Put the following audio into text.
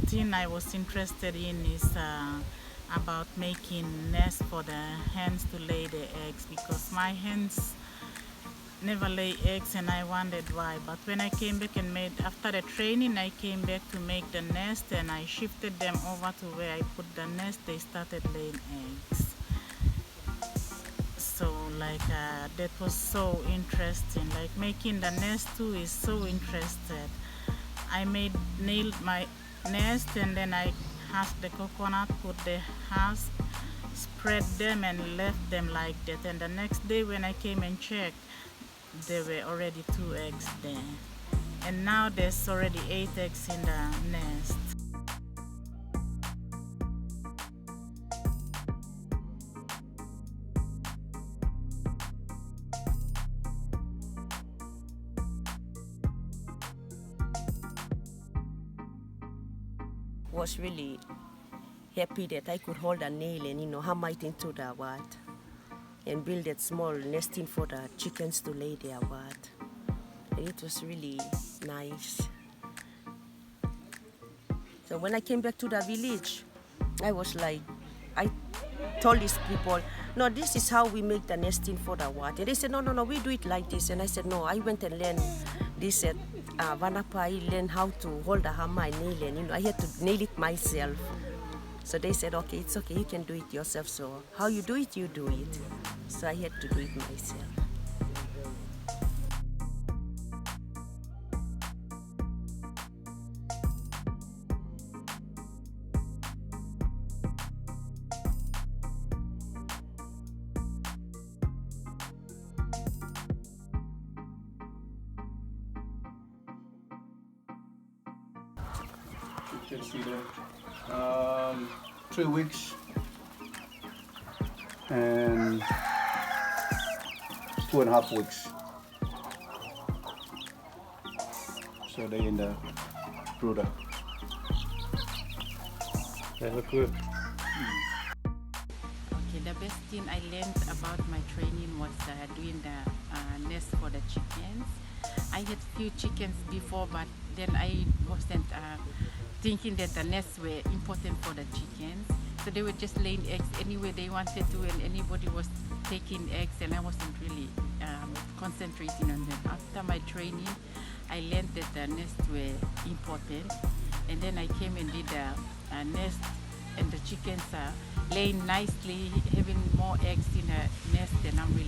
Thing I was interested in is about making nests for the hens to lay the eggs, because my hens never lay eggs and I wondered why. But when I came back and made, after the training, I came back to make the nest and I shifted them over to where I put the nest. They started laying eggs. So that was so interesting. Like making the nest too is so interesting. I nailed my nest and then I husked the coconut, put the husk, spread them and left them like that. And the next day when I came and checked, there were already 2 eggs there. And now there's already 8 eggs in the nest. Was really happy that I could hold a nail and hammer it into the wood and build that small nesting for the chickens to lay their wood. And it was really nice. So when I came back to the village, I was like, I told these people, no, this is how we make the nesting for the wood. And they said, no, we do it like this. And I said, no, I went and learned this at Vanapa. I learned how to hold a hammer and nail, and I had to nail it myself. So they said, okay, it's okay, you can do it yourself. So how you do it, you do it. So I had to do it myself. You can see that 3 weeks and 2.5 weeks. So they in the brooder. They look good. Okay, the best thing I learned about my training was doing the nest for the chickens. I had few chickens before, but then I wasn't thinking that the nests were important for the chickens. So they were just laying eggs anywhere they wanted to, and anybody was taking eggs, and I wasn't really concentrating on them. After my training, I learned that the nests were important, and then I came and did a nest, and the chickens are laying nicely, having more eggs in the nest, and I'm really